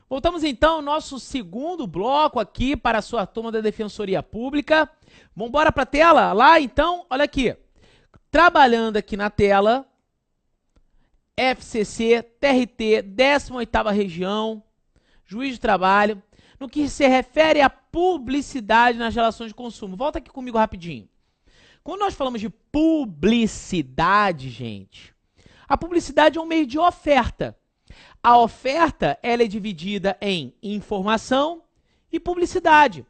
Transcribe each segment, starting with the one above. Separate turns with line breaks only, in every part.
Voltamos então ao nosso segundo bloco aqui para a sua turma da Defensoria Pública. Vamos embora para a tela? Lá então, olha aqui. Trabalhando aqui na tela, FCC, TRT, 18ª Região, Juiz de Trabalho, no que se refere à publicidade nas relações de consumo. Volta aqui comigo rapidinho. Quando nós falamos de publicidade, gente, a publicidade é um meio de oferta. A oferta ela é dividida em informação e publicidade.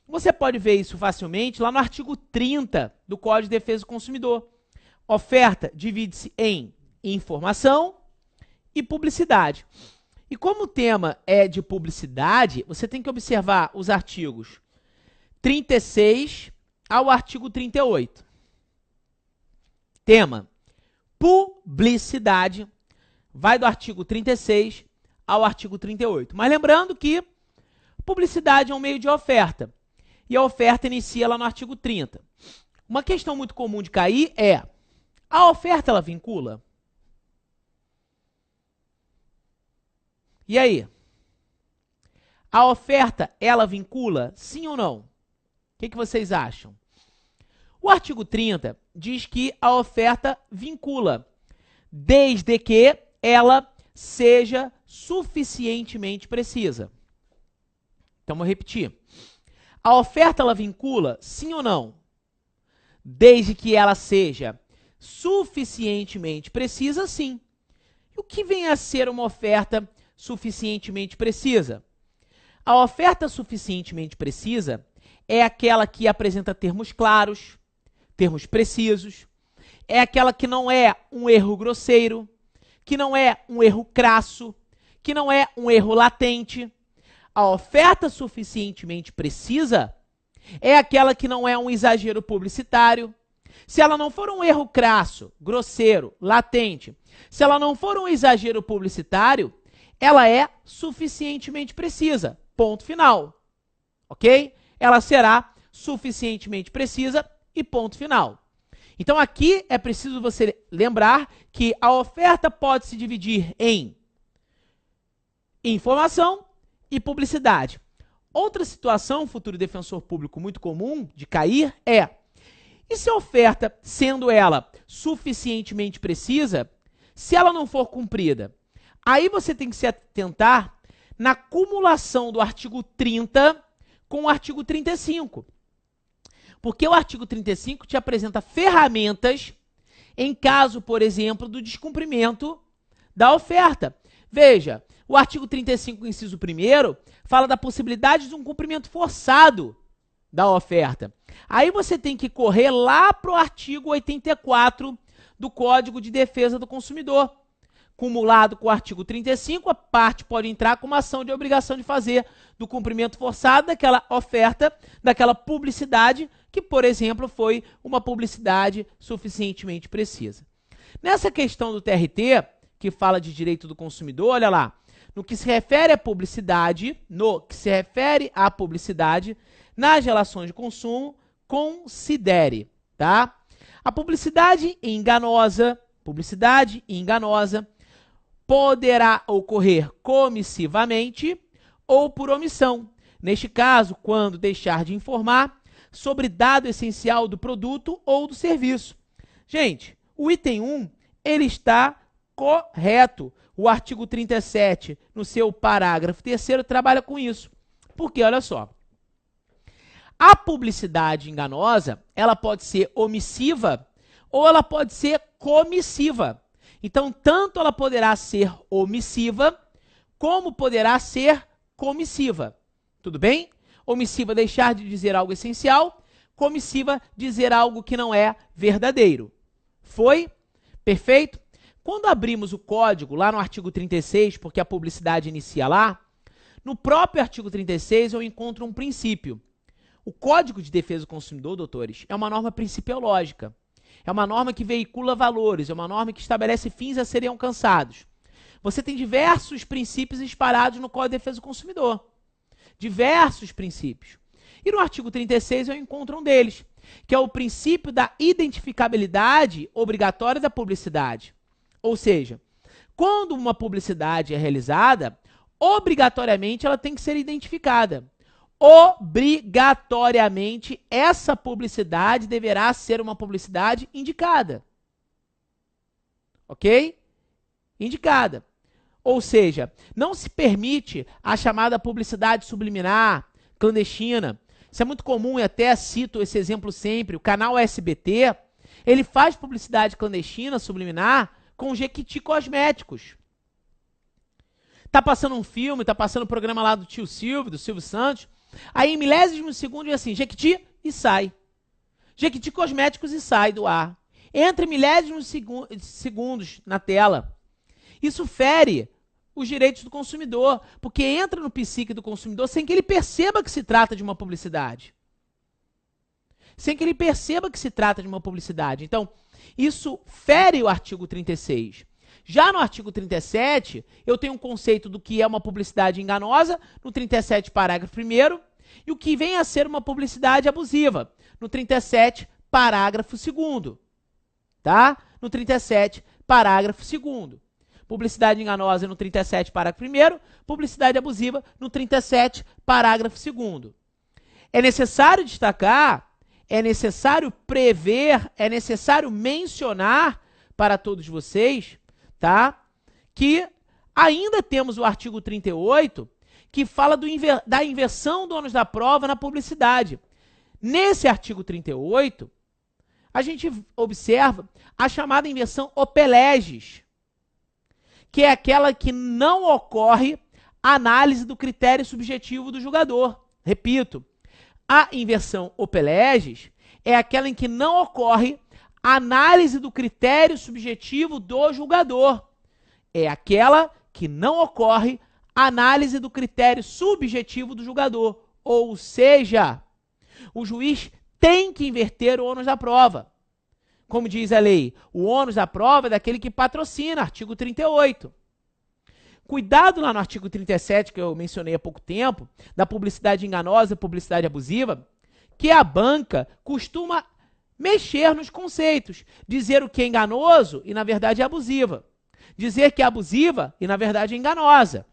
Você pode ver isso facilmente lá no artigo 30 do Código de Defesa do Consumidor. Oferta divide-se em informação e publicidade. E como o tema é de publicidade, você tem que observar os artigos 36 ao artigo 38. Tema: publicidade. Vai do artigo 36 ao artigo 38. Mas lembrando que publicidade é um meio de oferta. E a oferta inicia lá no artigo 30. Uma questão muito comum de cair é: a oferta ela vincula? E aí? A oferta ela vincula? Sim ou não? O que vocês acham? O artigo 30 diz que a oferta vincula, desde que ela seja suficientemente precisa. Então, vou repetir. A oferta, ela vincula, sim ou não? Desde que ela seja suficientemente precisa, sim. E o que vem a ser uma oferta suficientemente precisa? A oferta suficientemente precisa é aquela que apresenta termos claros, termos precisos, é aquela que não é um erro grosseiro, que não é um erro crasso, que não é um erro latente. A oferta suficientemente precisa é aquela que não é um exagero publicitário. Se ela não for um erro crasso, grosseiro, latente, se ela não for um exagero publicitário, ela é suficientemente precisa. Ponto final. Ok? Ela será suficientemente precisa e ponto final. Então aqui é preciso você lembrar que a oferta pode se dividir em informação e publicidade. Outra situação, futuro defensor público muito comum de cair é: e se a oferta, sendo ela suficientemente precisa, se ela não for cumprida? Aí você tem que se atentar na cumulação do artigo 30 com o artigo 35. Porque o artigo 35 te apresenta ferramentas em caso, por exemplo, do descumprimento da oferta. Veja, o artigo 35, inciso 1º, fala da possibilidade de um cumprimento forçado da oferta. Aí você tem que correr lá para o artigo 84 do Código de Defesa do Consumidor. Cumulado com o artigo 35, a parte pode entrar com uma ação de obrigação de fazer do cumprimento forçado daquela oferta, daquela publicidade, que, por exemplo, foi uma publicidade suficientemente precisa. Nessa questão do TRT, que fala de direito do consumidor, olha lá, no que se refere à publicidade, nas relações de consumo, considere, tá? A publicidade enganosa poderá ocorrer comissivamente ou por omissão. Neste caso, quando deixar de informar sobre dado essencial do produto ou do serviço. Gente, o item 1, ele está correto. O artigo 37, no seu parágrafo 3º, trabalha com isso. Porque, olha só, a publicidade enganosa, ela pode ser omissiva ou ela pode ser comissiva. Então, tanto ela poderá ser omissiva, como poderá ser comissiva. Tudo bem? Omissiva, deixar de dizer algo essencial. Comissiva, dizer algo que não é verdadeiro. Foi? Perfeito? Quando abrimos o código, lá no artigo 36, porque a publicidade inicia lá, no próprio artigo 36 eu encontro um princípio. O Código de Defesa do Consumidor, doutores, é uma norma principiológica. É uma norma que veicula valores, é uma norma que estabelece fins a serem alcançados. Você tem diversos princípios espalhados no Código de Defesa do Consumidor. Diversos princípios. E no artigo 36 eu encontro um deles, que é o princípio da identificabilidade obrigatória da publicidade. Ou seja, quando uma publicidade é realizada, obrigatoriamente ela tem que ser identificada. Obrigatoriamente, essa publicidade deverá ser uma publicidade indicada. Ok? Indicada. Ou seja, não se permite a chamada publicidade subliminar, clandestina. Isso é muito comum e até cito esse exemplo sempre. O canal SBT, ele faz publicidade clandestina, subliminar, com Jequiti Cosméticos. Tá passando um filme, tá passando um programa lá do tio Silvio, do Silvio Santos. Aí em milésimos de segundo, assim, Jequiti e sai. Jequiti Cosméticos e sai do ar. Entra milésimos de segundos na tela. Isso fere os direitos do consumidor, porque entra no psique do consumidor sem que ele perceba que se trata de uma publicidade. Sem que ele perceba que se trata de uma publicidade. Então, isso fere o artigo 36. Já no artigo 37, eu tenho um conceito do que é uma publicidade enganosa, no 37, parágrafo 1º, e o que vem a ser uma publicidade abusiva, no 37, parágrafo 2º. Tá? No 37, parágrafo 2º. Publicidade enganosa no 37, parágrafo 1º, publicidade abusiva no 37, parágrafo 2º. É necessário destacar, é necessário prever, é necessário mencionar para todos vocês, tá? Que ainda temos o artigo 38, que fala da inversão do ônus da prova na publicidade. Nesse artigo 38, a gente observa a chamada inversão opelegis, que é aquela que não ocorre análise do critério subjetivo do julgador. Repito, a inversão opelegis é aquela em que não ocorre análise do critério subjetivo do julgador. É aquela que não ocorre análise do critério subjetivo do julgador. Ou seja, o juiz tem que inverter o ônus da prova. Como diz a lei, o ônus da prova é daquele que patrocina, artigo 38. Cuidado lá no artigo 37, que eu mencionei há pouco tempo, da publicidade enganosa e publicidade abusiva, que a banca costuma mexer nos conceitos, dizer o que é enganoso e na verdade é abusiva, dizer que é abusiva e na verdade é enganosa.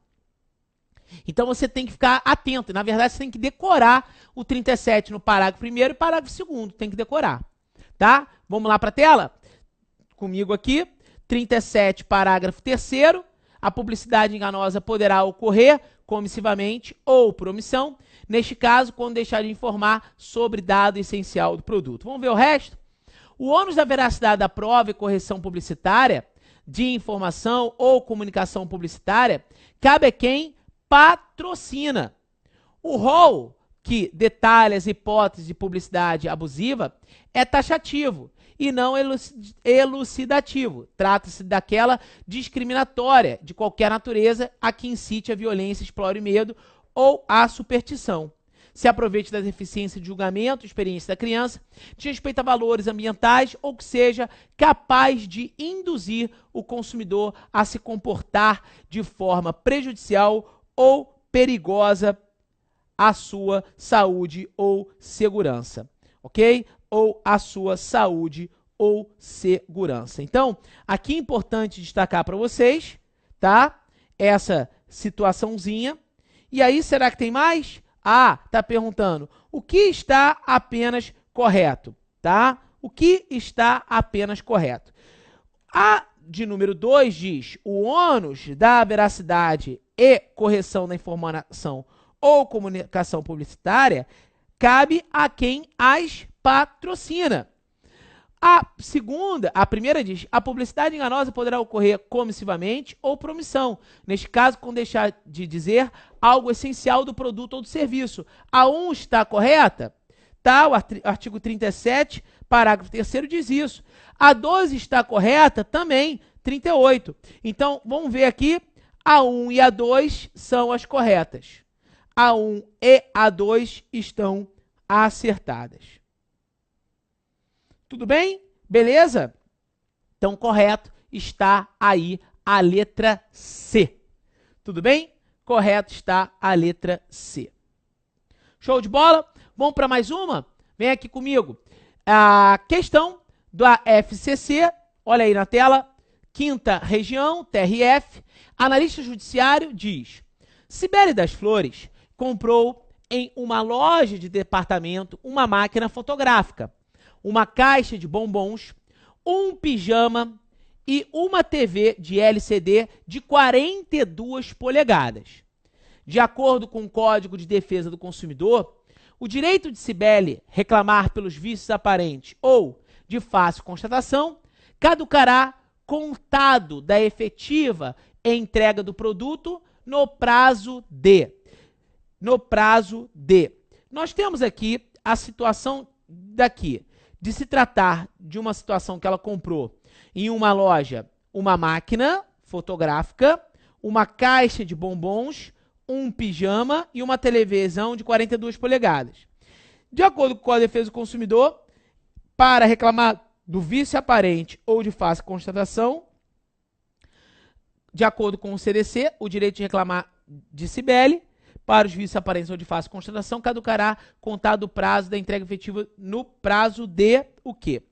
Então você tem que ficar atento, na verdade você tem que decorar o 37 no parágrafo 1º e parágrafo 2º, tem que decorar, tá? Vamos lá para a tela? Comigo aqui, 37, parágrafo 3º, a publicidade enganosa poderá ocorrer comissivamente ou por omissão, neste caso, quando deixar de informar sobre dado essencial do produto. Vamos ver o resto? O ônus da veracidade da prova e correção publicitária, de informação ou comunicação publicitária, cabe a quem patrocina. O rol que detalha as hipóteses de publicidade abusiva é taxativo e não elucidativo. Trata-se daquela discriminatória de qualquer natureza a que incite a violência, explore o medo ou a superstição. Se aproveite das deficiências de julgamento, experiência da criança, de respeito a valores ambientais ou que seja capaz de induzir o consumidor a se comportar de forma prejudicial ou perigosa à sua saúde ou segurança, ok? Ou à sua saúde ou segurança. Então, aqui é importante destacar para vocês, tá? Essa situaçãozinha. E aí, será que tem mais? Ah, tá perguntando, o que está apenas correto, tá? O que está apenas correto? A de número 2 diz, o ônus da veracidade e correção da informação ou comunicação publicitária cabe a quem as patrocina. A primeira diz, a publicidade enganosa poderá ocorrer comissivamente ou por omissão. Neste caso, quando deixar de dizer algo essencial do produto ou do serviço. A 1 está correta? Tá, o artigo 37, parágrafo 3º diz isso. A 12 está correta? Também, 38. Então, vamos ver aqui, a 1 e a 2 são as corretas. A 1 e a 2 estão acertadas. Tudo bem? Beleza? Então, correto está aí a letra C. Tudo bem? Correto está a letra C. Show de bola? Vamos para mais uma? Vem aqui comigo. A questão da FCC, olha aí na tela, 5ª região, TRF, analista judiciário diz, Cibele das Flores comprou em uma loja de departamento uma máquina fotográfica, uma caixa de bombons, um pijama e uma TV de LCD de 42 polegadas. De acordo com o Código de Defesa do Consumidor, o direito de Cibele reclamar pelos vícios aparentes ou de fácil constatação caducará contado da efetiva entrega do produto no prazo de. Nós temos aqui a situação daqui, de se tratar de uma situação que ela comprou em uma loja, uma máquina fotográfica, uma caixa de bombons, um pijama e uma televisão de 42 polegadas. De acordo com a Defesa do Consumidor, para reclamar do vício aparente ou de fácil constatação, de acordo com o CDC, o direito de reclamar de Cibele para os vícios aparentes ou de fácil constatação caducará contado o prazo da entrega efetiva no prazo de o quê?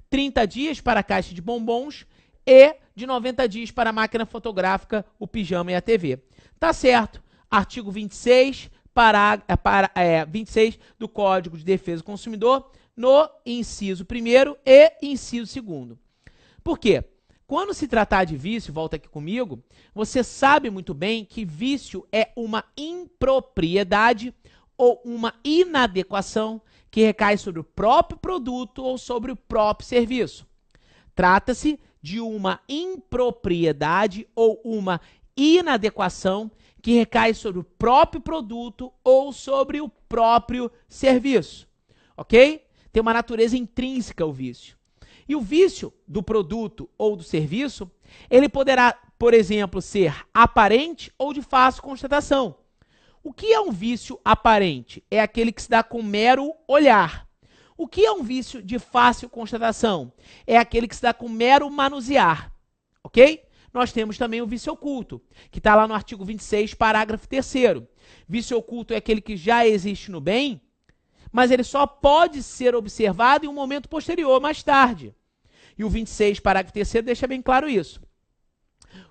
30 dias para a caixa de bombons e de 90 dias para a máquina fotográfica, o pijama e a TV. Tá certo. Artigo 26, 26 do Código de Defesa do Consumidor, no inciso 1º e inciso 2º. Por quê? Quando se tratar de vício, volta aqui comigo, você sabe muito bem que vício é uma impropriedade ou uma inadequação que recai sobre o próprio produto ou sobre o próprio serviço. Trata-se de uma impropriedade ou uma inadequação que recai sobre o próprio produto ou sobre o próprio serviço, ok? Tem uma natureza intrínseca o vício. E o vício do produto ou do serviço, ele poderá, por exemplo, ser aparente ou de fácil constatação. O que é um vício aparente? É aquele que se dá com mero olhar. O que é um vício de fácil constatação? É aquele que se dá com mero manusear, ok? Nós temos também o vício oculto, que está lá no artigo 26, parágrafo 3º. Vício oculto é aquele que já existe no bem, mas ele só pode ser observado em um momento posterior, mais tarde. E o 26, parágrafo 3º, deixa bem claro isso.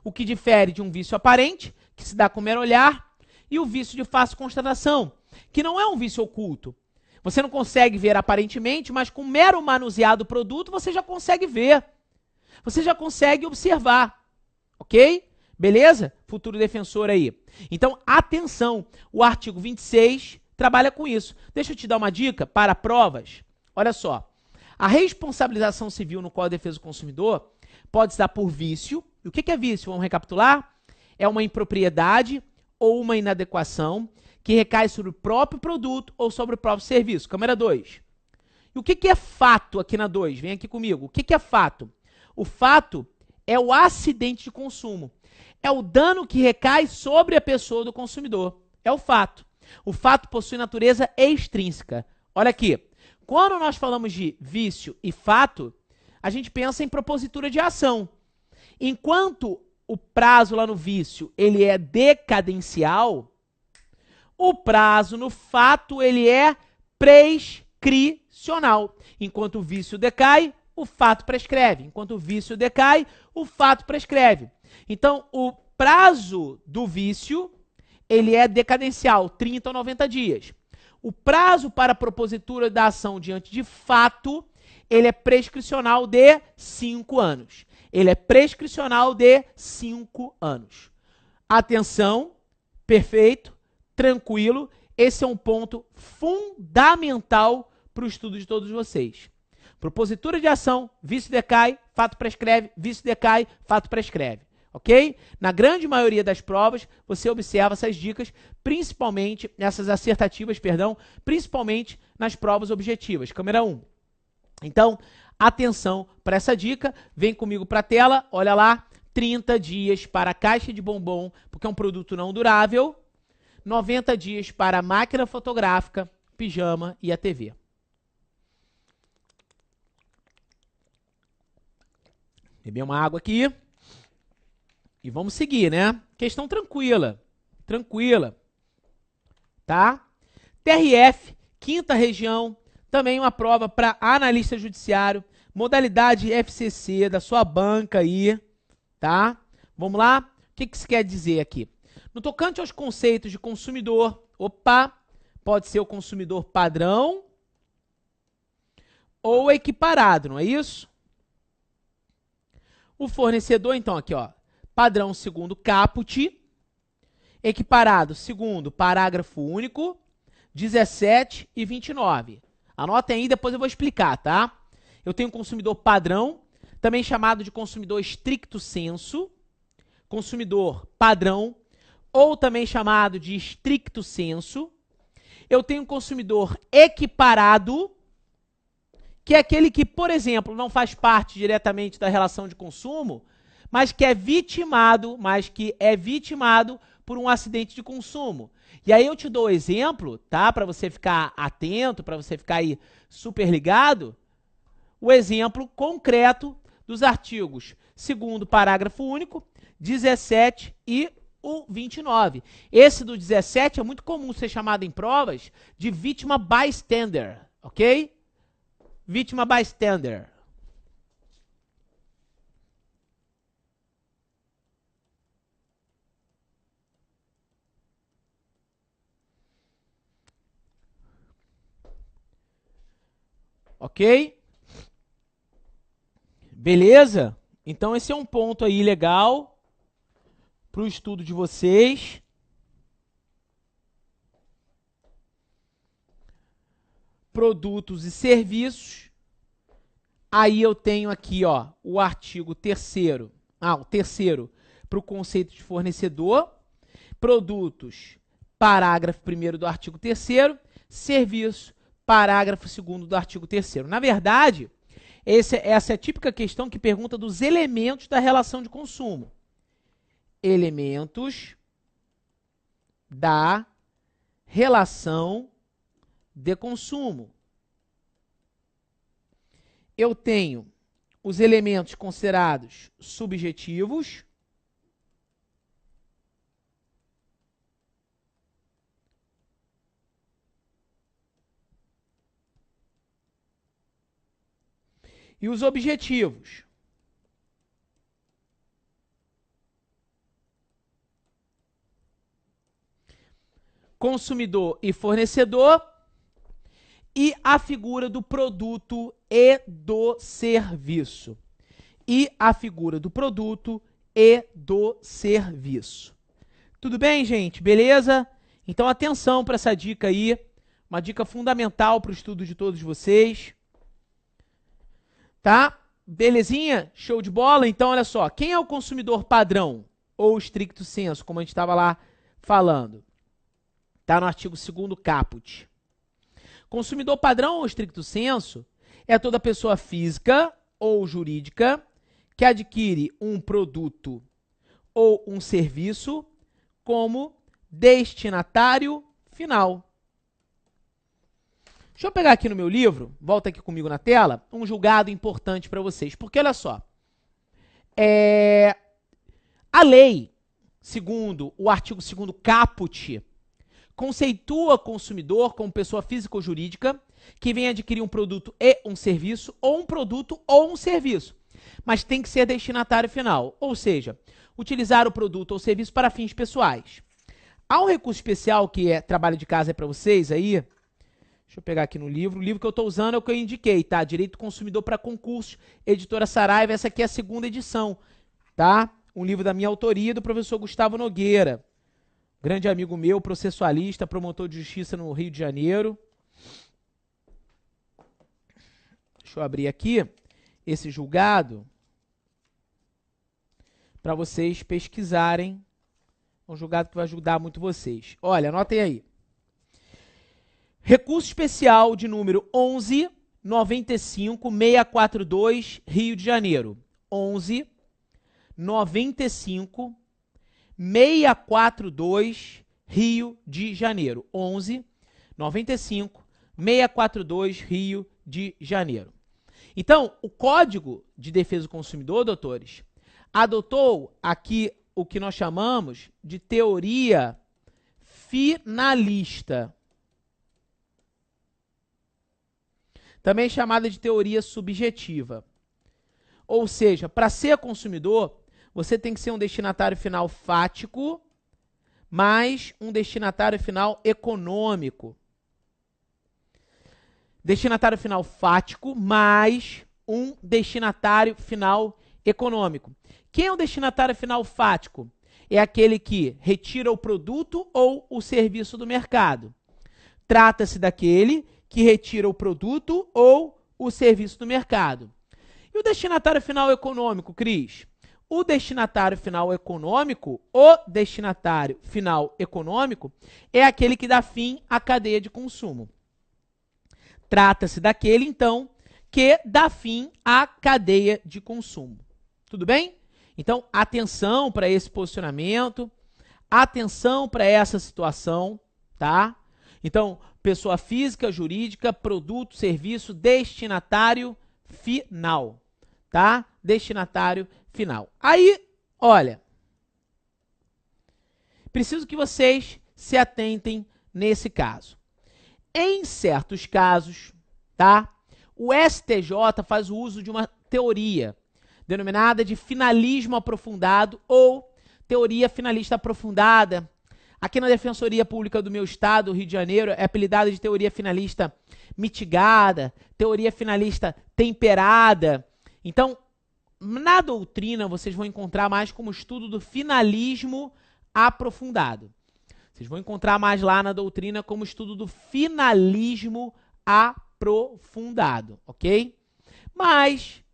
O que difere de um vício aparente, que se dá com mero olhar, e o vício de fácil constatação, que não é um vício oculto. Você não consegue ver aparentemente, mas com mero manusear do produto, você já consegue ver. Você já consegue observar. Ok? Beleza? Futuro defensor aí. Então, atenção, o artigo 26 trabalha com isso. Deixa eu te dar uma dica para provas. Olha só, a responsabilização civil no Código de Defesa do Consumidor pode se dar por vício. E o que é vício? Vamos recapitular? É uma impropriedade ou uma inadequação que recai sobre o próprio produto ou sobre o próprio serviço. Câmera 2. E o que é fato aqui na 2? Vem aqui comigo. O que é fato? O fato é o acidente de consumo. É o dano que recai sobre a pessoa do consumidor. É o fato. O fato possui natureza extrínseca. Olha aqui. Quando nós falamos de vício e fato, a gente pensa em propositura de ação. Enquanto o prazo lá no vício ele é decadencial, o prazo no fato ele é prescricional. Enquanto o vício decai, o fato prescreve. Enquanto o vício decai, o fato prescreve. Então, o prazo do vício, ele é decadencial, 30 ou 90 dias. O prazo para a propositura da ação diante de fato, ele é prescricional de 5 anos. Ele é prescricional de 5 anos. Atenção, perfeito, tranquilo. Esse é um ponto fundamental para o estudo de todos vocês. Propositura de ação, vício decai, fato prescreve, vício decai, fato prescreve. Ok? Na grande maioria das provas, você observa essas dicas, principalmente, essas assertativas, perdão, principalmente nas provas objetivas. Câmera 1. Então, atenção para essa dica, vem comigo para a tela, olha lá, 30 dias para a caixa de bombom, porque é um produto não durável, 90 dias para a máquina fotográfica, pijama e a TV. Beber uma água aqui. E vamos seguir, né? Questão tranquila. Tranquila. Tá? TRF, 5ª região. Também uma prova para analista judiciário. Modalidade FCC da sua banca aí. Tá? Vamos lá? O que isso quer dizer aqui? No tocante aos conceitos de consumidor, opa, pode ser o consumidor padrão ou equiparado, não é isso? O fornecedor, então, aqui, ó, padrão segundo caput, equiparado segundo parágrafo único, 17 e 29. Anotem aí, depois eu vou explicar, tá? Eu tenho consumidor padrão, também chamado de consumidor stricto sensu, consumidor padrão, ou também chamado de stricto sensu. Eu tenho consumidor equiparado, que é aquele que, por exemplo, não faz parte diretamente da relação de consumo, mas que é vitimado por um acidente de consumo. E aí eu te dou o exemplo, tá? Para você ficar atento, para você ficar aí super ligado, o exemplo concreto dos artigos 2º parágrafo único, 17 e o 29. Esse do 17 é muito comum ser chamado em provas de vítima bystander, ok? Vítima bystander. Ok? Beleza? Então esse é um ponto aí legal para o estudo de vocês. Produtos e serviços. Aí eu tenho aqui, ó, o artigo 3º. O terceiro para o conceito de fornecedor. Produtos, parágrafo 1º do artigo 3º. Serviço, parágrafo 2º do artigo 3º. Na verdade, essa é a típica questão que pergunta dos elementos da relação de consumo. Elementos da relação de consumo. Eu tenho os elementos considerados subjetivos, e os objetivos. Consumidor e fornecedor, e a figura do produto e do serviço. E a figura do produto e do serviço. Tudo bem, gente? Beleza? Então, atenção para essa dica aí, uma dica fundamental para o estudo de todos vocês. Tá? Belezinha? Show de bola? Então, olha só, quem é o consumidor padrão ou stricto sensu, como a gente estava lá falando? Tá no artigo 2º caput. Consumidor padrão ou stricto sensu é toda pessoa física ou jurídica que adquire um produto ou um serviço como destinatário final. Deixa eu pegar aqui no meu livro, volta aqui comigo na tela, um julgado importante para vocês. Porque, olha só, a lei, segundo o artigo 2º caput, conceitua consumidor como pessoa física ou jurídica que vem adquirir um produto e um serviço, ou um produto ou um serviço, mas tem que ser destinatário final, ou seja, utilizar o produto ou serviço para fins pessoais. Há um recurso especial que é trabalho de casa para vocês aí. Deixa eu pegar aqui no livro. O livro que eu estou usando é o que eu indiquei, tá? Direito do Consumidor para Concursos, Editora Saraiva. Essa aqui é a 2ª edição, tá? Um livro da minha autoria, do professor Gustavo Nogueira. Grande amigo meu, processualista, promotor de justiça no Rio de Janeiro. Deixa eu abrir aqui esse julgado para vocês pesquisarem. Um julgado que vai ajudar muito vocês. Olha, anotem aí. Recurso especial de número 11.95.642, Rio de Janeiro. 11.95.642, Rio de Janeiro. 11.95.642, Rio de Janeiro. Então, o Código de Defesa do Consumidor, doutores, adotou aqui o que nós chamamos de teoria finalista. Também chamada de teoria subjetiva. Ou seja, para ser consumidor, você tem que ser um destinatário final fático, mais um destinatário final econômico. Destinatário final fático mais um destinatário final econômico. Quem é o destinatário final fático? É aquele que retira o produto ou o serviço do mercado. Trata-se daquele que retira o produto ou o serviço do mercado. E o destinatário final econômico, Cris? O destinatário final econômico é aquele que dá fim à cadeia de consumo. Trata-se daquele, então, que dá fim à cadeia de consumo. Tudo bem? Então, atenção para esse posicionamento, atenção para essa situação, tá? Então, pessoa física, jurídica, produto, serviço, destinatário final, tá? Destinatário final. Aí, olha, preciso que vocês se atentem nesse caso. Em certos casos, tá? O STJ faz o uso de uma teoria denominada de finalismo aprofundado ou teoria finalista aprofundada. Aqui na Defensoria Pública do meu estado, Rio de Janeiro, é apelidada de teoria finalista mitigada, teoria finalista temperada. Então, na doutrina, vocês vão encontrar mais como estudo do finalismo aprofundado. Vocês vão encontrar mais lá na doutrina como estudo do finalismo aprofundado, ok? Mas,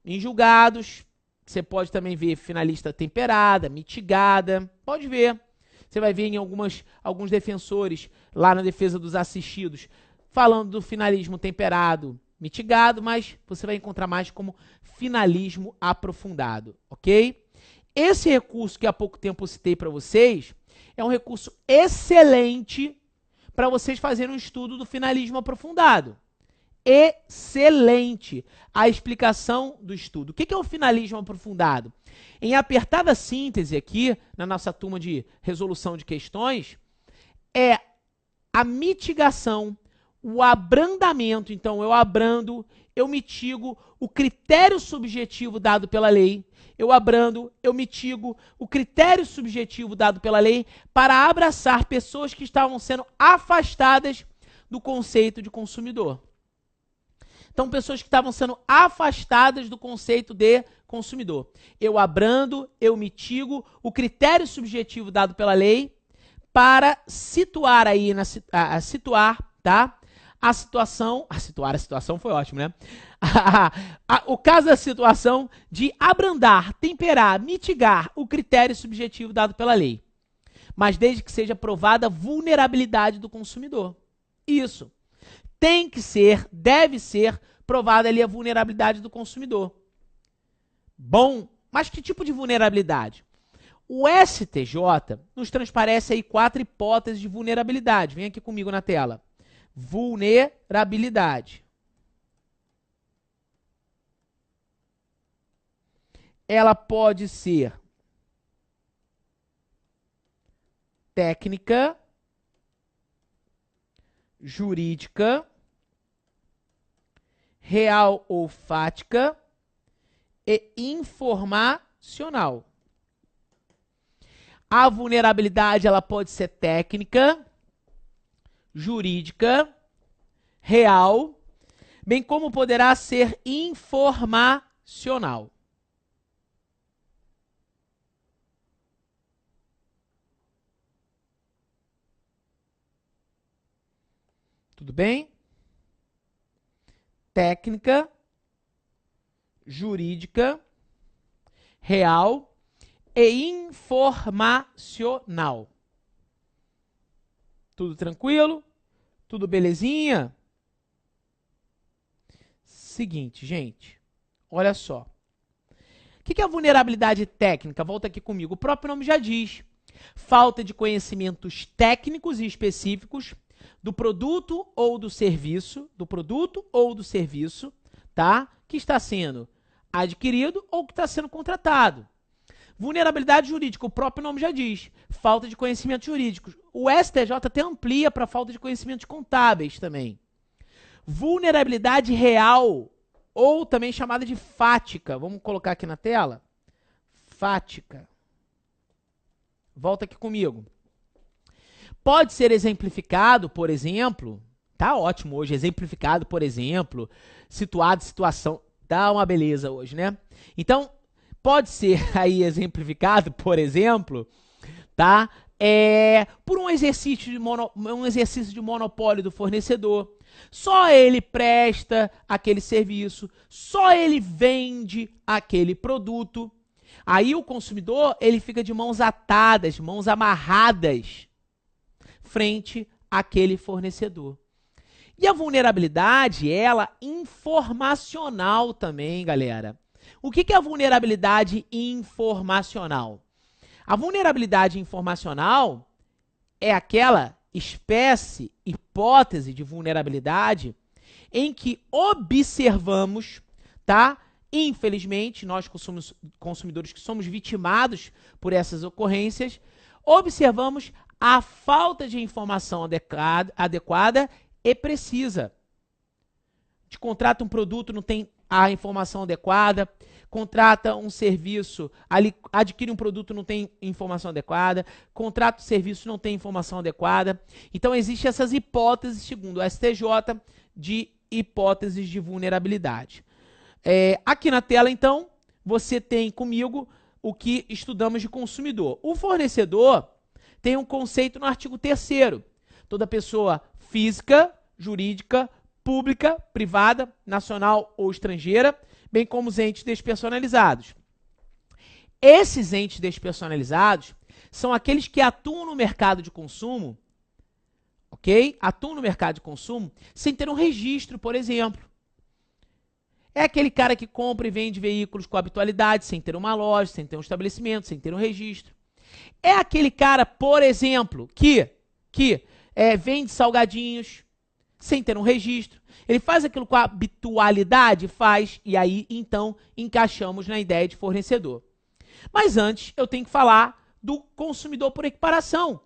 em julgados, você pode também ver finalista temperada, mitigada, pode ver. Você vai ver em alguns defensores, lá na defesa dos assistidos, falando do finalismo temperado, mitigado, mas você vai encontrar mais como finalismo aprofundado, ok? Esse recurso que há pouco tempo eu citei para vocês é um recurso excelente para vocês fazerem um estudo do finalismo aprofundado. Excelente a explicação do estudo. O que é o finalismo aprofundado? Em apertada síntese aqui, na nossa turma de resolução de questões, é a mitigação, o abrandamento. Então, eu abrando, eu mitigo o critério subjetivo dado pela lei, eu abrando, eu mitigo o critério subjetivo dado pela lei para abraçar pessoas que estavam sendo afastadas do conceito de consumidor. Então, pessoas que estavam sendo afastadas do conceito de consumidor. Eu abrando, eu mitigo o critério subjetivo dado pela lei para situar aí, tá? A situação foi ótimo, né? O caso da situação de abrandar, temperar, mitigar o critério subjetivo dado pela lei. Mas desde que seja provada a vulnerabilidade do consumidor. Isso. Tem que ser, deve ser provada ali a vulnerabilidade do consumidor. Bom, mas que tipo de vulnerabilidade? O STJ nos transparece aí 4 hipóteses de vulnerabilidade. Vem aqui comigo na tela. Vulnerabilidade. Ela pode ser técnica, jurídica, real ou fática e informacional. A vulnerabilidade ela pode ser técnica, jurídica, real, bem como poderá ser informacional. Tudo bem? Técnica, jurídica, real e informacional. Tudo tranquilo? Tudo belezinha? Seguinte, gente. Olha só. O que é a vulnerabilidade técnica? Volta aqui comigo. O próprio nome já diz. Falta de conhecimentos técnicos e específicos do produto ou do serviço, tá? Que está sendo adquirido ou que está sendo contratado. Vulnerabilidade jurídica, o próprio nome já diz. Falta de conhecimentos jurídicos. O STJ até amplia para falta de conhecimentos contábeis também. Vulnerabilidade real, ou também chamada de fática. Vamos colocar aqui na tela. Fática. Volta aqui comigo. pode ser exemplificado, por exemplo, tá ótimo hoje, exemplificado, por exemplo, situado, situação, tá uma beleza hoje, né? Então, pode ser aí exemplificado, por exemplo, tá? Por um exercício de monopólio do fornecedor. Só ele presta aquele serviço, só ele vende aquele produto. Aí o consumidor, ele fica de mãos atadas, mãos amarradas frente àquele fornecedor. E a vulnerabilidade, ela informacional também, galera. O que é a vulnerabilidade informacional? A vulnerabilidade informacional é aquela espécie, hipótese de vulnerabilidade em que observamos, tá? Infelizmente, nós consumidores que somos vitimados por essas ocorrências, observamos a falta de informação adequada e precisa. A gente contrata um produto, não tem a informação adequada, contrata um serviço, adquire um produto, não tem informação adequada, contrata um serviço, não tem informação adequada. Então, existem essas hipóteses, segundo o STJ, de hipóteses de vulnerabilidade. Aqui na tela, então, você tem comigo o que estudamos de consumidor. O fornecedor tem um conceito no artigo 3º. Toda pessoa física, jurídica, pública, privada, nacional ou estrangeira, bem como os entes despersonalizados. Esses entes despersonalizados são aqueles que atuam no mercado de consumo, ok? Atuam no mercado de consumo sem ter um registro, por exemplo. É aquele cara que compra e vende veículos com habitualidade, sem ter uma loja, sem ter um estabelecimento, sem ter um registro. É aquele cara, por exemplo, que vende salgadinhos sem ter um registro. Ele faz aquilo com habitualidade? Faz, e aí, então, encaixamos na ideia de fornecedor. Mas antes, eu tenho que falar do consumidor por equiparação,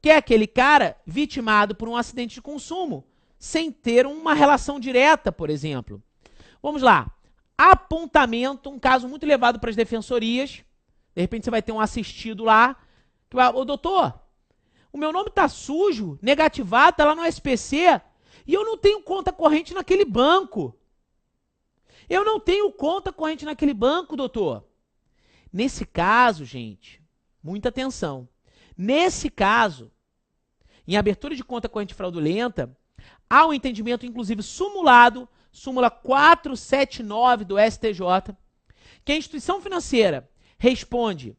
que é aquele cara vitimado por um acidente de consumo, sem ter uma relação direta, por exemplo. Vamos lá. Apontamento, um caso muito levado para as defensorias. De repente você vai ter um assistido lá, que vai, ô doutor, o meu nome tá sujo, negativado, tá lá no SPC, e eu não tenho conta corrente naquele banco. Eu não tenho conta corrente naquele banco, doutor. Nesse caso, gente, muita atenção. Nesse caso, em abertura de conta corrente fraudulenta, há um entendimento, inclusive sumulado, súmula 479 do STJ, que a instituição financeira responde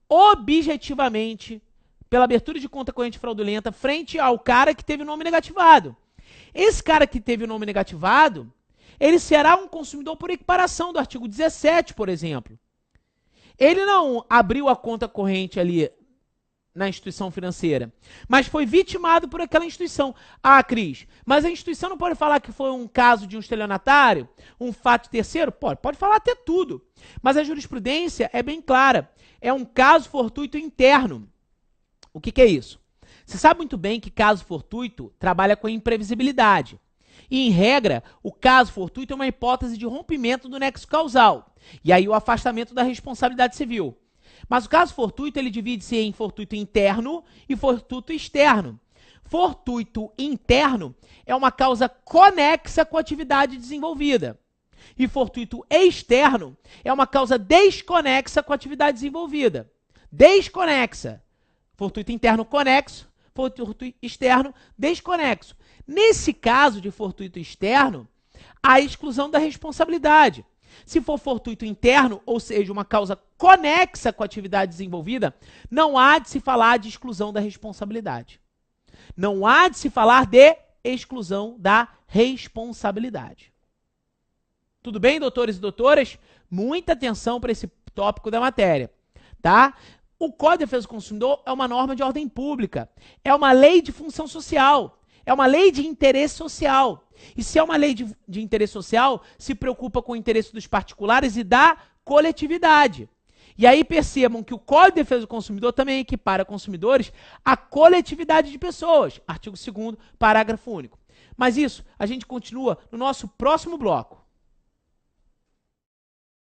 objetivamente pela abertura de conta corrente fraudulenta frente ao cara que teve o nome negativado. Esse cara que teve o nome negativado, ele será um consumidor por equiparação do artigo 17, por exemplo. Ele não abriu a conta corrente ali na instituição financeira, mas foi vitimado por aquela instituição. Ah, Cris, mas a instituição não pode falar que foi um caso de um estelionatário, um fato terceiro? Pode falar até tudo, mas a jurisprudência é bem clara, é um caso fortuito interno. O que é isso? Você sabe muito bem que caso fortuito trabalha com imprevisibilidade. E, em regra, o caso fortuito é uma hipótese de rompimento do nexo causal, e aí o afastamento da responsabilidade civil. Mas o caso fortuito, ele divide-se em fortuito interno e fortuito externo. Fortuito interno é uma causa conexa com a atividade desenvolvida. E fortuito externo é uma causa desconexa com a atividade desenvolvida. Desconexa. Fortuito interno conexo, fortuito externo desconexo. Nesse caso de fortuito externo, há exclusão da responsabilidade. Se for fortuito interno, ou seja, uma causa conexa com a atividade desenvolvida, não há de se falar de exclusão da responsabilidade. Não há de se falar de exclusão da responsabilidade. Tudo bem, doutores e doutoras? Muita atenção para esse tópico da matéria, tá? O Código de Defesa do Consumidor é uma norma de ordem pública, é uma lei de função social, é uma lei de interesse social. E se é uma lei de interesse social, se preocupa com o interesse dos particulares e da coletividade. E aí percebam que o Código de Defesa do Consumidor também equipara consumidores à coletividade de pessoas. Artigo 2º, parágrafo único. Mas isso a gente continua no nosso próximo bloco.